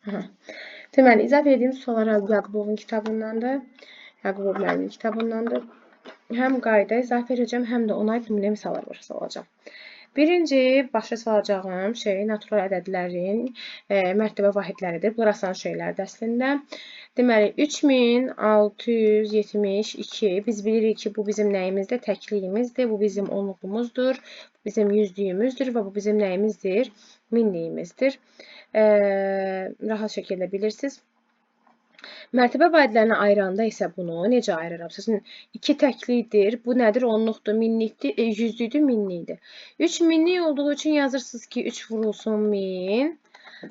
Aha. Deməli, izah etdiyim suallar Yaqubovun kitabındandır. Yaqubov müəllimin kitabındandır. Həm qayda izah edəcəm, həm də ona aid nümunə misallar başa salacağam. Birinci başa salacağım şey natural ədədlərin mərtəbə vahidləridir. Bunlar asan şeylərdir əslində. Deməli 3672 biz bilirik ki, bu bizim nəyimizdir? Təkliyimizdir. Bu bizim onluğumuzdur. Bu bizim yüzlüyümüzdür və bu bizim nəyimizdir? Minliyimizdir. Rahat şəkildə bilirsiniz. Mərtəbə vahidlərini ayıranda isə bunu necə ayırıram? Sizin 2 təklikdir. Bu nədir? Onluqdur, minlikdir, yüzlükdür, minlikdir. 3 minlik olduğu üçün yazırsınız ki, 3 vurulsun 1000,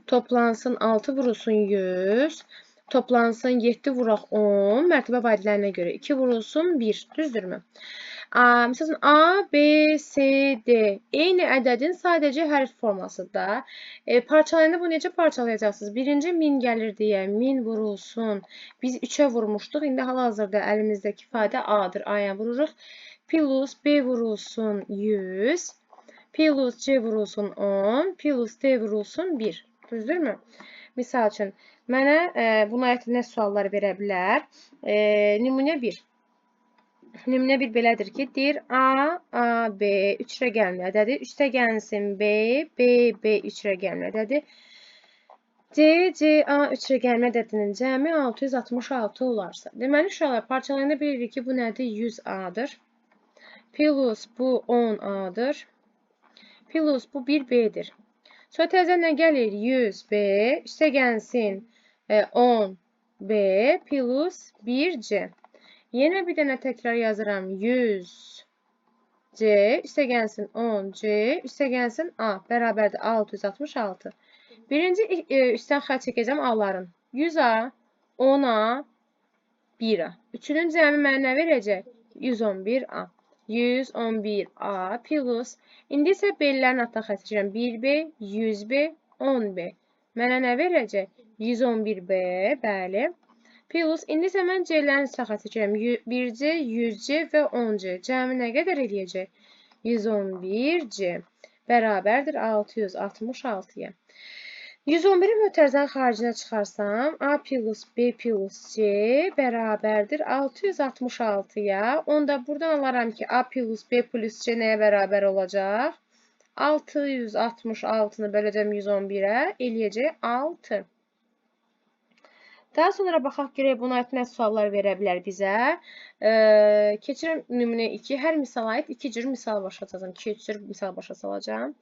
toplansın 6 vurulsun 100, toplansın 7 vuraq 10, mərtəbə vahidlərinə görə 2 vurulsun 1, düzdürmü? Məsələn, A, B, C, D eyni ədədin sadəcə hərf formasıdır. Parçalayanda bu necə parçalayacaqsınız? Birinci 1000 gəlir deyə 1000 vurulsun. Biz 3-ə vurmuşduq. İndi hal-hazırda əlimizdəki ifadə A-dır. A-ya vururuq. Plus B vurulsun 100. Plus C vurulsun 10. Plus D vurulsun 1. Düzdürmü? Misal üçün, mənə buna aid nə suallar verə bilər? Nümunə 1. Nümunə 1 belədir ki, deyir A, A, B 3 rəqəmli ədədi, üstəgəlsin B, B, B 3 rəqəmli ədədi, C, C, A 3 rəqəmli ədədinin cəmi 666 olarsa. Deməli, uşaqlar parçalayanda bilirik ki, bu nədir? 100A-dır. Plus bu 10A-dır. Plus bu 1B-dir. Sonra təzə nə gəlir? 100B üstəgəlsin 10B plus 1C. Yenə bir dənə təkrar yazıram. 100C üstəgəlsin 10C üstəgəlsin A bərabərdir 666. Birinci üstdən xətt çəkəcəm A-ların. 100A, 10A, 1A. Üçünün cəmi mənə nə verəcək? 111A. 111A plus. İndi isə B-lərin altına xətt çəkəcəm. 1B, 100B, 10B. Mənə nə verəcək? 111B, bəli. Plus, indi isə mən C-lərin üstə xətt çəkirəm. 1C, 100C və 10C. Cəmi nə qədər eləyəcək? 111C bərabərdir 666-ya. 111-i mötərizənin xaricinə çıxarsam, A plus B plus C bərabərdir 666-ya. Onda buradan alaram ki, A plus B plus C nəyə bərabər olacaq? 666-nı böləcəm 111-ə, eləyəcək 6. Daha sonra baxaq görək buna aid nə suallar verə bilər bizə. Keçirəm nümunə 2. Hər misala aid 2 cür misal başa salacağam. 2 cür misal başa salacağım.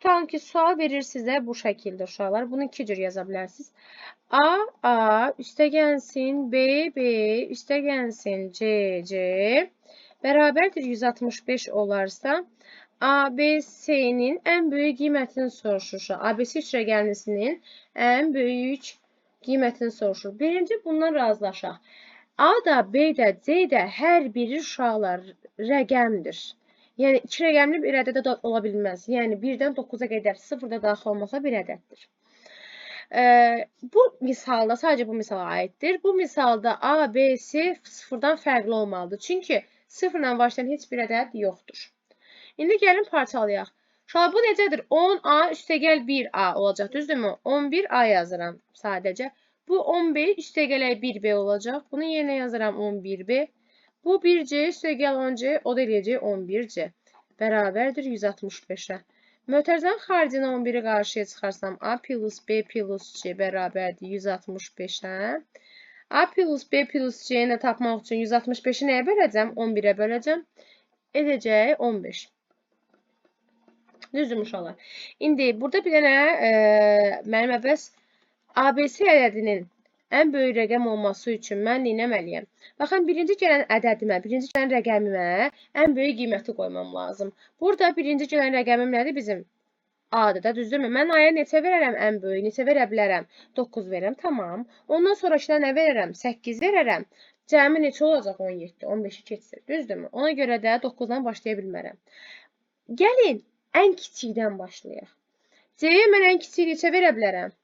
Tutalım ki, sual verir sizə bu şəkildə uşaqlar. Bunu 2 cür yaza bilərsiniz. A üstəgəlsin B, B üstəgəlsin C, C bərabərdir 165 olarsa, ABC-nin ən böyük qiymətini soruşur. ABC 3 rəqəmlisinin ən böyük qiymətini soruşur. Birinci bundan razılaşaq. A da, B də, C də hər biri uşaqlar rəqəmdir. Yəni 2 rəqəmli bir ədəd də ola bilməz. Yəni 1-dən 9-a qədər 0-da daxil olmasa bir ədəddir. Bu misalda, sadəcə bu misala aiddir. Bu misalda A, B, C 0-dan fərqli olmalıdır. Çünki 0-la başlayan heç bir ədəd yoxdur. İndi gəlin parçalayaq. Uşaqlar, bu necədir? 10A üstəgəl 1A olacaq, düzdürmü? 11A yazıram sadəcə. Bu 10B üstəgələk 1B olacaq. Bunu yenə yazıram 11B. Bu 1C üstəgəl 10C, o da eləyəcək 11C. Bərabərdir 165-ə. Mötərizənin xaricinə 11-i qarşıya çıxarsam, A plus B plus C bərabərdir 165-ə. A plus B plus C-ni tapmaq üçün 165-i nəyə böləcəm? 11-ə böləcəm. Edəcək 15. Düzdürmü uşaqlar? İndi burada bir dənə mənim əvvəz ABC ədədinin ən böyük rəqəm olması üçün mən neynəməliyəm? Baxın, birinci gələn ədədimə, birinci gələn rəqəmimə ən böyük qiyməti qoymam lazım. Burada birinci gələn rəqəmim nədir bizim? A-dır da, düzdürmü? Mən A-ya neçə verərəm ən böyük? Neçə verə bilərəm? 9 verəm, tamam. Ondan sonrakına nə verərəm? 8 verərəm. Cəmi neçə olacaq? 17, 15-i keçsin, düzdürmü? Ona görə də 9-dan başlaya bilmərəm. Gəlin, ən kiçikdən başlayaq. C-yə mən ən kiçik neçə verə bilərəm?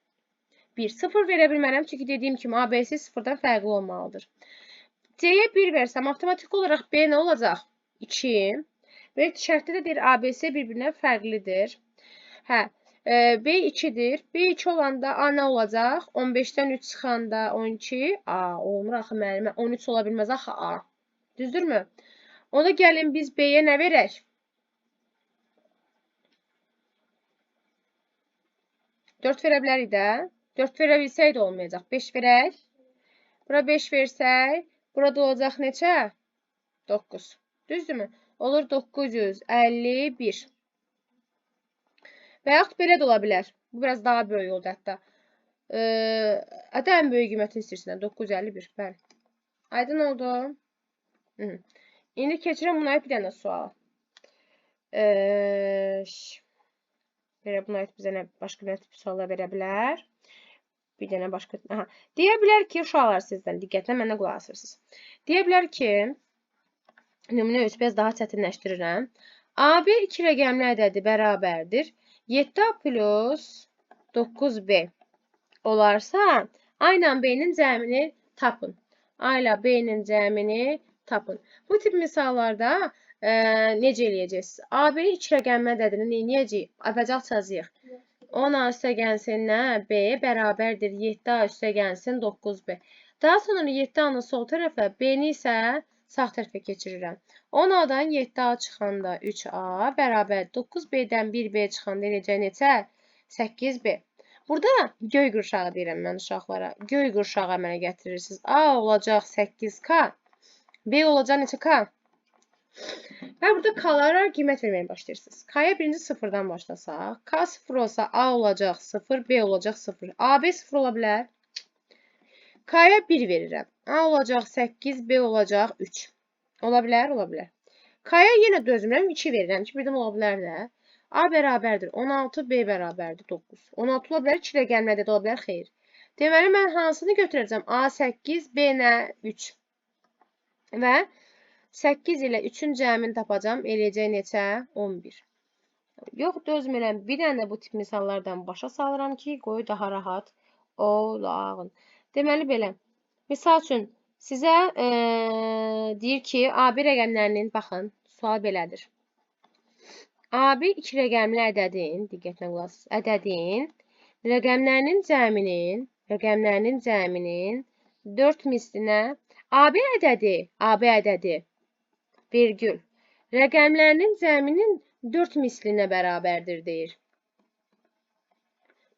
1, 0 verə bilmərəm, çünki dediyim kimi ABC 0-dan fərqli olmalıdır. C-yə 1 versəm, avtomatik olaraq B nə olacaq? 2. Və şərtdə də deyir ABC bir-birinə fərqlidir. Hə, B2'dir. B2 olanda A nə olacaq? 15-dən 3 çıxanda 12. A, olmur axı müəllimə. 13 ola bilməz axı A. Düzdürmü? Ona gəlin biz B-yə nə verək? 4 verə bilərik də. 4 verə bilsək də olmayacaq. 5 verək. Bura 5 versək, burada olacaq neçə? 9. Düzdürmü? Olur 951. Və yaxud belə də ola bilər. Bu biraz daha böyük oldu hətta. Hətta ən böyük qiymətini istəyirsən. 951. Bəli. Aydın oldu. İndi keçirəm buna bir dənə sual. Belə buna bizə nə başqa nə tip suallar verə bilər? Bir dənə başqa. Aha. Deyə bilər ki, uşaqlar sizdən diqqətlə mənə qulaq asırsınız. Deyə bilər ki, nümunə 3 biraz daha çətinləşdirirəm. AB 2 rəqəmli ədədi bərabərdir. 7A plus 9B olarsa, A ilə B-nin cəmini tapın. A ilə B-nin cəmini tapın. Bu tip misallarda necə eləyəcəksiniz? AB 2 rəqəmli ədədini neynəyəcəyik? Əvvəlcə açacağıq. 10A üstəgəlsin nə? B bərabərdir 7A üstəgəlsin 9B. Daha sonra 7A-nın sol tərəfə, B-ni isə sağ tərəfə keçirirəm. 10A-dan 7A çıxanda 3A bərabər 9B-dən 1B çıxanda eləcək neçə? 8B. Burada göy qurşağı deyirəm mən uşaqlara. Göy qurşağı əmələ gətirirsiniz. A olacaq 8K. B olacaq neçə K? Və burada K-lara qiymət verməyə başlayırsınız. K-ya birinci sıfırdan başlasaq. K 0 olsa A olacaq 0, B olacaq 0. AB 0 ola bilər. K-ya 1 verirəm. A olacaq 8, B olacaq 3. Ola bilər, ola bilər. K-ya yenə dözmürəm, 2 verirəm ki, birdən ola bilər də. A bərabərdir 16, B bərabərdir 9. 16 ola bilər, 2 rəqəmli ədəd ola bilər, xeyr. Deməli, mən hansını götürəcəm? A 8, B nə? 3. Və 8 ilə 3-ün cəmini tapacam, eləyəcək neçə? 11. Yox, dözmürəm. Bir dənə bu tip misallardan başa salıram ki, qoyu daha rahat olağın. Deməli, belə. Misal üçün, sizə deyir ki, AB rəqəmlərinin, baxın, sual belədir. AB 2 rəqəmli ədədin, diqqətlə qulaq asın, ədədin rəqəmlərinin cəminin 4 mislinə AB ədədi, virgül, rəqəmlərinin cəminin 4 mislinə bərabərdir, deyir.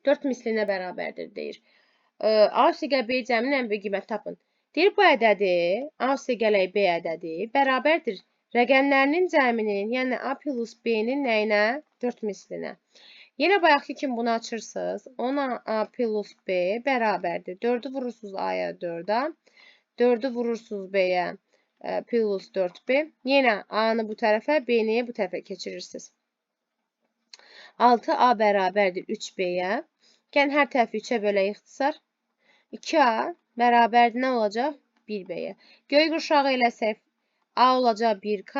4 mislinə bərabərdir, deyir. A üstəgəl B cəminin ən böyük qiyməti tapın. Deyir, bu ədədi, A üstəgəl B ədədi bərabərdir. Rəqəmlərinin cəminin, yəni A plus B-nin nəyinə? 4 mislinə. Yenə bayaqki kimi bunu açırsınız. 10A plus B bərabərdir. 4'ü vurursunuz A-ya 4'a. 4'ü vurursunuz B-yə plus 4B. Yenə A-nı bu tərəfə, B-ni bu tərəfə keçirirsiniz. 6A bərabərdir 3B-yə. Gəlin hər tərəfi 3-ə bölək ixtisar. 2A bərabərdir nə olacaq? 1B-yə. Göy qurşağı eləsək A olacaq 1K.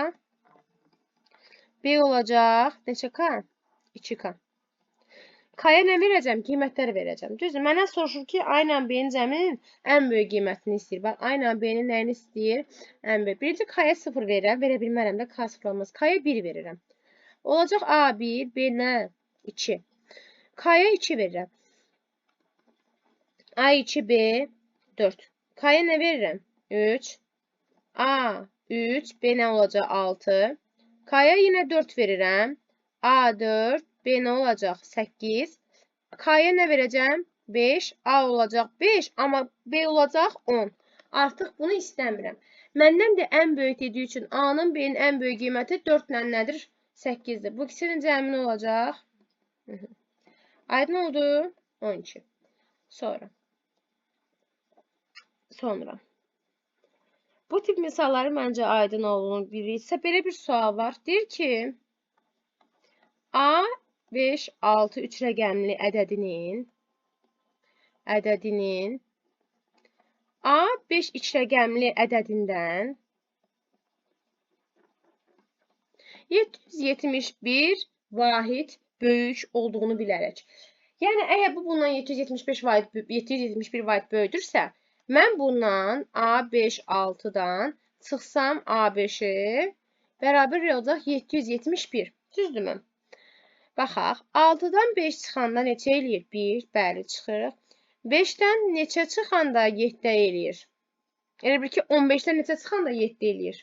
B olacaq neçə K? 2K. K-ya nə verəcəm? Qiymətləri verəcəm. Düzdür, mənə soruşur ki, A ilə B-nin cəminin ən böyük qiymətini istəyir. Bax, A ilə B-nin nəyini istəyir? Ən böyük. Birinci K-ya 0 verirəm. Verə bilmərəm də K 0 olmaz. K-ya 1 verirəm. Olacaq A1, B nə? 2. K-ya 2 verirəm. A2, B 4. K-ya nə verirəm? 3. A3, B nə olacaq? 6. K-ya yenə 4 verirəm. A4, B nə olacaq? 8. K-ya nə verəcəm? 5. A olacaq 5, amma B olacaq 10. Artıq bunu istəmirəm. Məndən də ən böyük dediyi üçün A-nın B-nin ən böyük qiyməti 4 ilə nədir? 8-dir. Bu ikisinin cəmi nə olacaq? Aydın oldu? 12. Sonra. Bu tip misalları məncə aydın olduğunu bilirsə, belə bir sual var. Deyir ki, A5, 6, 3 rəqəmli ədədinin A5, 2 rəqəmli ədədindən 771 vahid böyük olduğunu bilərək. Yəni, əgər bu bundan 771 vahid böyüdürsə, mən bundan A5, 6-dan çıxsam A5-i bərabər olacaq 771. Düzdürmü? Baxaq. 6-dan 5 çıxanda neçə eləyir? 1. Bəli, çıxırıq. 5-dən neçə çıxanda 7 eləyir? Elə bil ki, 15-dən neçə çıxanda 7 eləyir?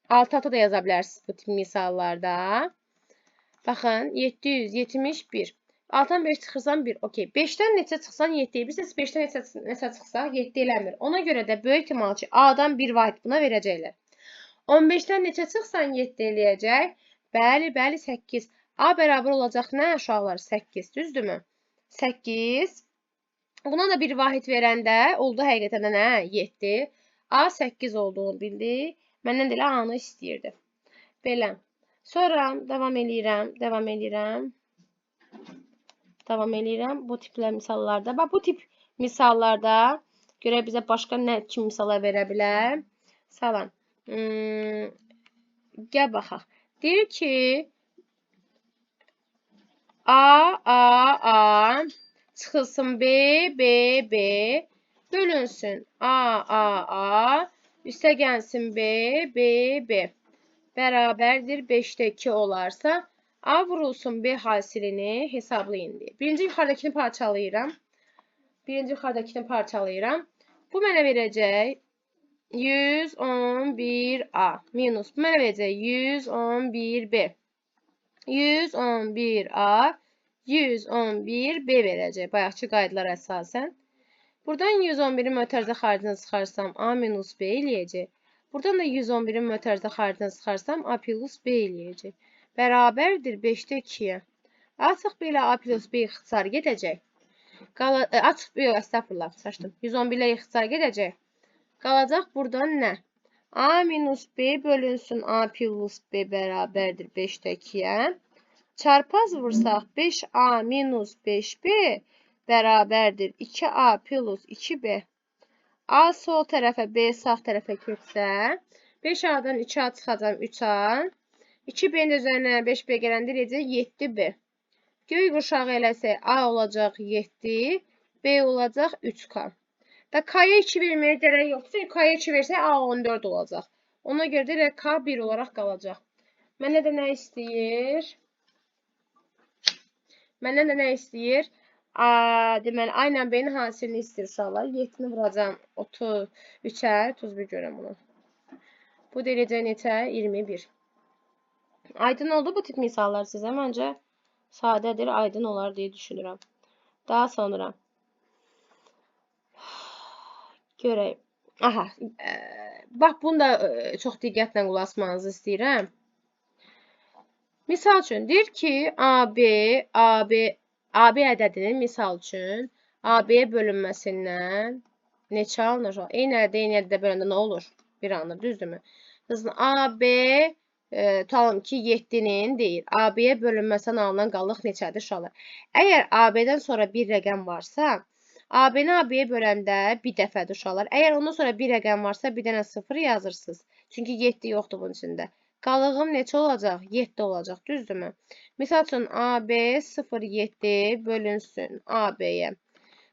6 da yaza bilərsiniz bu tip misallarda. Baxın, 771. 6-dan 5 çıxırsan 1. Okey. 5-dən neçə çıxsan 7 eləyir. Biz 5-dən neçə çıxsa 7 eləmir. Ona görə də böyük ehtimal ki, A-dan 1 vahid buna verəcəklər. 15-dən neçə çıxsan 7 eləyəcək? Bəli, bəli, 8. A bərabər olacaq nə uşaqlar? 8, düzdürmü? 8. Buna da bir vahid verəndə oldu həqiqətən də nə? 7. A 8 olduğunu bildi. Məndən də elə A-nı istəyirdi. Belə. Sonra davam eləyirəm. Bu tiplə misallarda. Bax, bu tip misallarda görə bizə başqa nə kimi misallar verə bilər? Salam. Gəl baxaq. Deyir ki, A çıxılsın B bölünsün A üstə gəlsin B bərabərdir 5-də 2 olarsa A vurulsun B hasilini hesablayın deyə. Birinci yuxarıdakini parçalayıram. Bu mənə verəcək 111A minus. Bu mənə verəcək 111B. 111A 111B verəcək. Bayaqçı qaydalara əsasən. Buradan 111-i mötərizə xaricində çıxarsam A minus B eləyəcək. Buradan da 111-i mötərizə xaricində çıxarsam A plus B eləyəcək. Bərabərdir 5-də 2-yə. Açıq B ilə A plus B ixtisar gedəcək. Açıq B, estağfurullah, saçdım. 111 ilə ixtisar gedəcək. Qalacaq buradan nə? A minus B bölünsün A plus B bərabərdir 5-də 2-yə. Çarpaz vursaq 5A minus 5B bərabərdir 2A plus 2B. A sol tərəfə, B sağ tərəfə keçsə, 5A-dan 2A çıxacam 3A. 2B-nin üzərinə 5B gələndə eləyəcək 7B. Göy qurşağı eləsək A olacaq 7, B olacaq 3K. Və K-ya 2 verməyə gərək yoxdur. Çünki K-ya 2 versək A 14 olacaq. Ona görə də K 1 olaraq qalacaq. Məndən də nə istəyir? Deməli, A ilə B-nin hasilini istəyir uşaqlar. 7-ni vuracam 33-ə. 31 görəm bunu. Bu da eləyəcək neçə? 21. Aydın oldu bu tip misallar sizə. Məncə sadədir, aydın olar deyə düşünürəm. Daha sonra görək. Aha. Bax, bunu da çox diqqətlə qulaq asmanızı istəyirəm. Misal üçün, deyir ki, AB ədədinin misal üçün AB-yə bölünməsindən neçə alınır? Eyni ədədə böləndə nə olur? Bir anır, düzdürmü? AB tutalım ki, 7-nin deyir. AB-yə bölünməsindən alınan qalıq neçədir uşaqlar? Əgər AB-dən sonra bir rəqəm varsa, AB-ni AB-yə böləndə bir dəfədir uşaqlar. Əgər ondan sonra bir rəqəm varsa, bir dənə 0 yazırsınız. Çünki 7 yoxdur bunun içində. Qalığım neçə olacaq? 7 olacaq, düzdürmü? Misal üçün, AB 0,7 bölünsün AB-yə.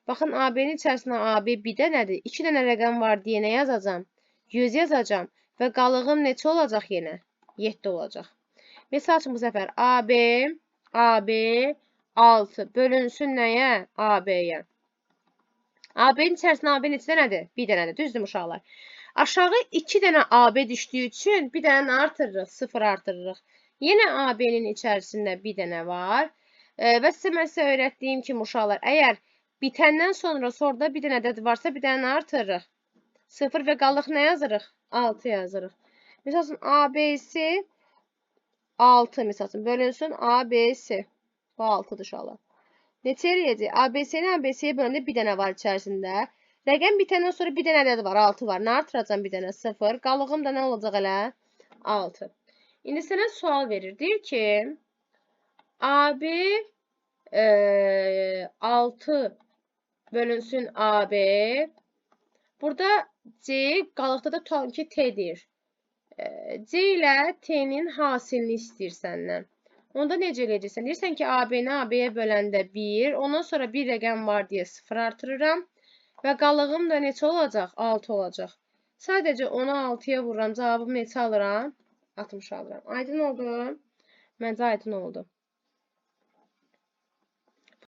Baxın, AB-nin içərisində AB bir dənədir. 2 dənə rəqəm var deyə nə yazacam? 100 yazacam. Və qalığım neçə olacaq yenə? 7 olacaq. Misal üçün, bu səfər AB 6 bölünsün nəyə? AB-yə. AB-nin içərisində AB neçə dənədir? Bir dənədir, düzdür uşaqlar? Aşağı 2 dənə AB düşdüyü üçün bir dənə artırırıq, 0 artırırıq. Yenə AB-nin içərisində bir dənə var. Və mən sizə öyrətdiyim kimi uşaqlar, əgər bitəndən sonra soruda bir dənə ədəd varsa, bir dənə artırırıq. 0 və qalıq nə yazırıq? 6 yazırıq. Misal üçün, ABC 6 misal üçün, bölünsün ABC. Bu 6-dır uşaqlar. Neçə eləyəcək? ABC-ni ABC-yə böləndə bir dənə var içərisində. Rəqəm bitəndən sonra bir dənə ədəd var, 6 var. Nə artıracam bir dənə? 0. Qalığım da nə olacaq elə? 6. İndi sənə sual verir. Deyir ki, AB 6 bölünsün AB. Burada C, qalıqda da tutalım ki, T deyir. C ilə T-nin hasilini istəyir səndən. Onda necə eləyəcəksən? Deyirsən ki, AB-ni AB-yə böləndə 1, ondan sonra bir rəqəm var deyə 0 artırıram. Və qalığım da neçə olacaq? 6 olacaq. Sadəcə onu 6-ya vururam. Cavabım neçə alıram? 60 alıram. Aydın oldu. Məncə aydın oldu.